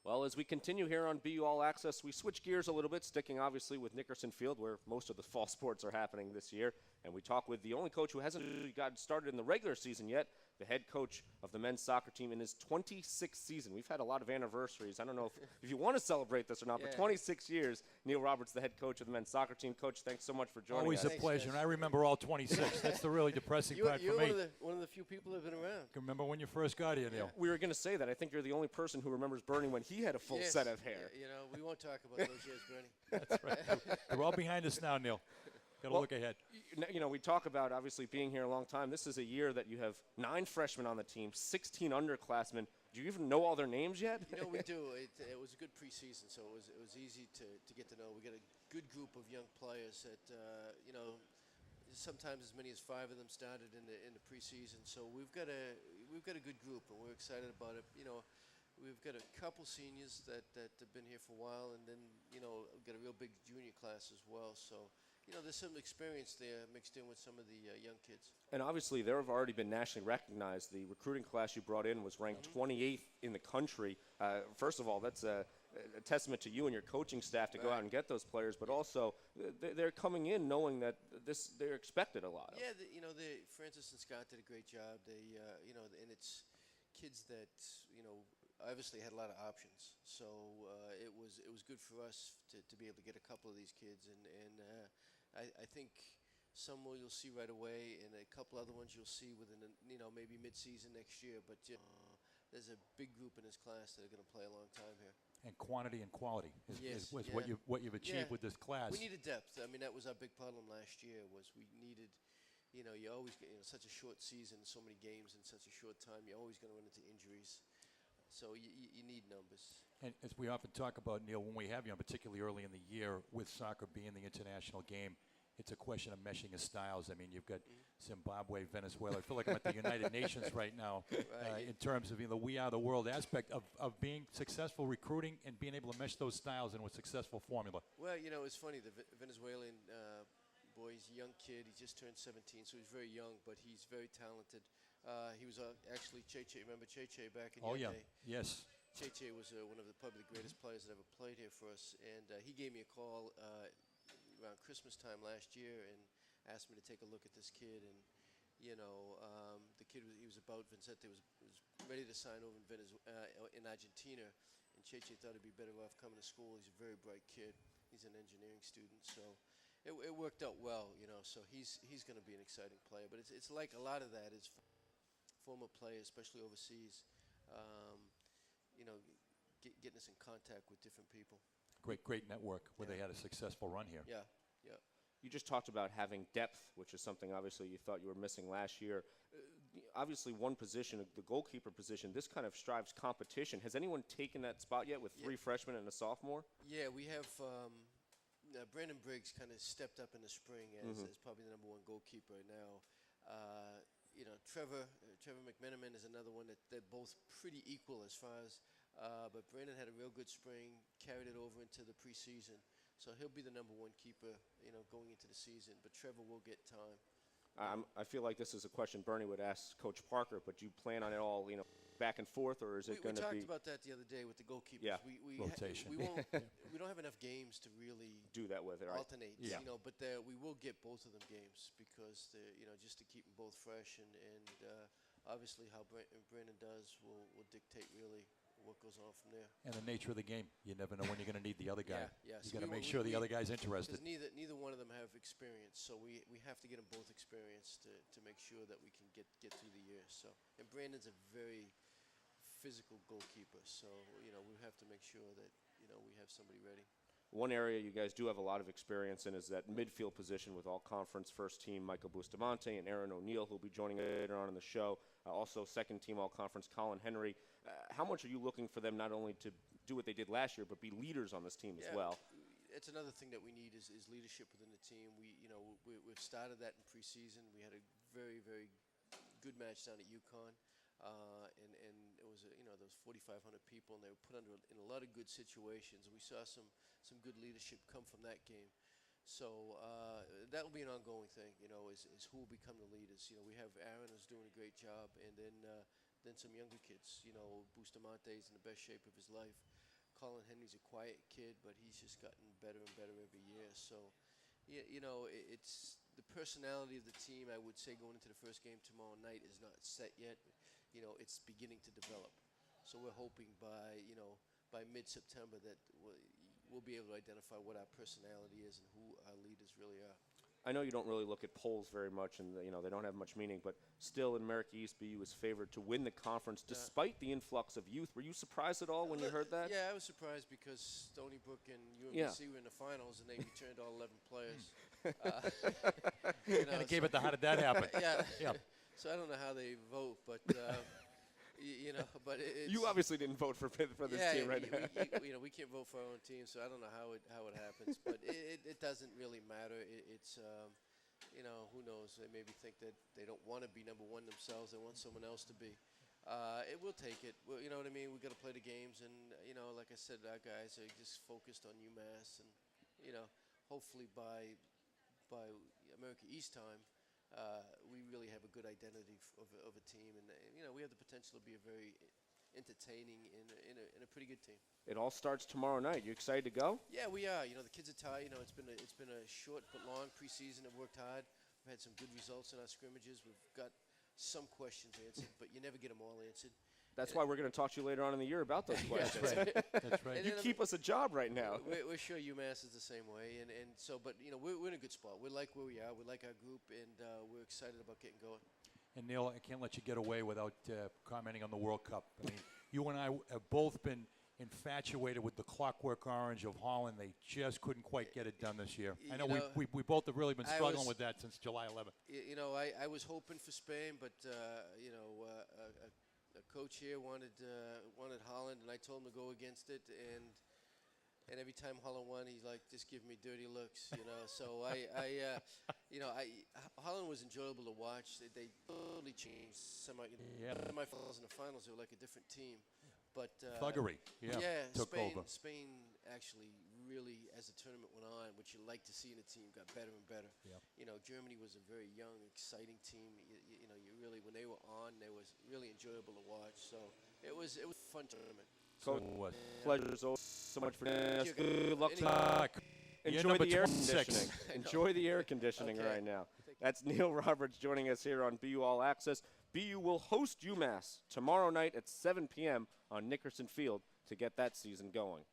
Well, as we continue here on BU All Access, we switch gears a little bit, sticking obviously with Nickerson Field, where most of the fall sports are happening this year. And we talk with the only coach who hasn't gotten started in the regular season yet, the head coach of the men's soccer team in his 26th season. We've had a lot of anniversaries. I don't know if you want to celebrate this or not, but 26 years, Niel Roberts, the head coach of the men's soccer team. Coach, thanks so much for joining us. Always a pleasure, and I remember all 26. That's the really depressing part for me. You're one of the few people that have been around. Can remember when you first got here, Neil. We were going to say that. I think you're the only person who remembers Bernie when he had a full set of hair. You know, we won't talk about those years, Bernie. That's right. They're all behind us now, Neil. Got to look ahead. You know, we talk about obviously being here a long time. This is a year that you have 9 freshmen on the team, 16 underclassmen. Do you even know all their names yet? You know, we do. It was a good preseason, so it was easy to get to know. We got a good group of young players that you know, sometimes as many as 5 of them started in the preseason. So we've got a good group, and we're excited about it. You know, we've got a couple seniors that have been here for a while, and then, you know, we've got a real big junior class as well. So, you know, there's some experience there mixed in with some of the young kids. And obviously, there have already been nationally recognized. The recruiting class you brought in was ranked 28th in the country. First of all, that's a testament to you and your coaching staff to go out and get those players, but also they're coming in knowing that they're expected a lot. Yeah, you know, Francis and Scott did a great job. They, you know, and it's kids that, you know, obviously had a lot of options, so it was good for us to be able to get a couple of these kids, and I think some you'll see right away, and a couple other ones you'll see within you know, maybe mid-season next year. But there's a big group in this class that are going to play a long time here. And quantity and quality is yeah. what you've achieved with this class. We needed depth. I mean, that was our big problem last year. Was we needed. You know, you always get, you know, such a short season, so many games in such a short time. You're always going to run into injuries. So you need numbers. And as we often talk about, Neil, when we have you on, particularly early in the year, with soccer being the international game, it's a question of meshing of styles. I mean, you've got Zimbabwe, Venezuela. I feel like I'm at the United Nations right now in terms of, you know, we are the world aspect of being successful recruiting and being able to mesh those styles into a successful formula. Well, you know, it's funny. The Venezuelan boy, he's a young kid. He just turned 17, so he's very young, but he's very talented. He was actually Cheche. Remember Cheche back in your day? Yes. Cheche was one of the probably the greatest players that ever played here for us, and he gave me a call around Christmas time last year and asked me to take a look at this kid. And you know, the kid was about Vincente was ready to sign over in Argentina, and Cheche thought he'd be better off coming to school. He's a very bright kid. He's an engineering student, so it worked out well, you know. So he's going to be an exciting player. But it's like a lot of that is former players, especially overseas, you know, getting us in contact with different people. Great network where they had a successful run here. Yeah. You just talked about having depth, which is something obviously you thought you were missing last year. Obviously, one position, the goalkeeper position, this kind of strives competition. Has anyone taken that spot yet with 3 freshmen and a sophomore? Yeah, we have Brandon Briggs kind of stepped up in the spring as probably the #1 goalkeeper now. You know, Trevor McMenamin is another one that they're both pretty equal as far as, but Brandon had a real good spring, carried it over into the preseason. So he'll be the #1 keeper, you know, going into the season. But Trevor will get time. I feel like this is a question Bernie would ask Coach Parker, but do you plan on it all, you know, back and forth, or is it going to be? We talked about that the other day with the goalkeepers. Yeah. Rotation. We don't have enough games to really do that with it, right? Alternate. Yeah. You know, but we will get both of them games because you know, just to keep them both fresh, and obviously how Brandon does will dictate really what goes on from there. And the nature of the game, you never know when you're going to need the other guy. Yeah. You got to make sure the other guy's interested. Because neither one of them have experience, so we have to get them both experience to make sure that we can get through the year. So, and Brandon's a very physical goalkeeper, so you know, we have to make sure that, you know, we have somebody ready. One area you guys do have a lot of experience in is that midfield position with all-conference first team Michael Bustamante and Aaron O'Neill, who'll be joining later on in the show. Also second team all-conference Colin Henry. How much are you looking for them not only to do what they did last year, but be leaders on this team as well? It's another thing that we need is leadership within the team. We've started that in preseason. We had a very, very good match down at UConn. And it was, you know, there was 4,500 people, and they were put in a lot of good situations. We saw some good leadership come from that game. So that will be an ongoing thing, you know, is who will become the leaders. You know, we have Aaron who's doing a great job, and then some younger kids. You know, Bustamante is in the best shape of his life. Colin Henry's a quiet kid, but he's just gotten better and better every year. So, it's the personality of the team. I would say going into the first game tomorrow night is not set yet. It's beginning to develop. So we're hoping by mid-September that we'll be able to identify what our personality is and who our leaders really are. I know you don't really look at polls very much, and they don't have much meaning, but still in America East, BU is favored to win the conference despite the influx of youth. Were you surprised at all when you heard that? Yeah, I was surprised because Stony Brook and UMBC were in the finals, and they returned all 11 players. Kind of gave it the how did that happen? Yeah. So I don't know how they vote, but but it's, You obviously didn't vote for this team, right? We can't vote for our own team, so I don't know how it happens, but it doesn't really matter. It's who knows? They maybe think that they don't want to be number one themselves; they want someone else to be. It will take it. Well, you know what I mean? We got to play the games, and like I said, our guys are just focused on UMass, and hopefully by America East time. We really have a good identity of a team, and we have the potential to be a very entertaining and a pretty good team. It all starts tomorrow night. You excited to go? Yeah, we are. The kids are tired. It's been a short but long preseason. They've worked hard. We've had some good results in our scrimmages. We've got some questions answered, but you never get them all answered. That's why we're going to talk to you later on in the year about those questions. That's right. You keep us a job right now. We're sure UMass is the same way, and so, but we're in a good spot. We like where we are. We like our group, and we're excited about getting going. And Neil, I can't let you get away without commenting on the World Cup. I mean, you and I have both been infatuated with the Clockwork Orange of Holland. They just couldn't quite get it done this year. I know we both have really been struggling with that since July 11th. I was hoping for Spain, but a coach here wanted Holland, and I told him to go against it, and every time Holland won, he's like, just give me dirty looks, So Holland was enjoyable to watch. They totally changed. Semifinals and the finals, they were like a different team. But thuggery, took over. Spain actually really, as the tournament went on, which you like to see in a team, got better and better. Yep. Germany was a very young, exciting team. You really, when they were on, they was really enjoyable to watch. So it was a fun tournament. So pleasure so much for us. Good luck. Enjoy the air conditioning. Enjoy the air conditioning right now. That's Niel Roberts joining us here on BU All Access. BU will host UMass tomorrow night at 7 p.m. on Nickerson Field to get that season going.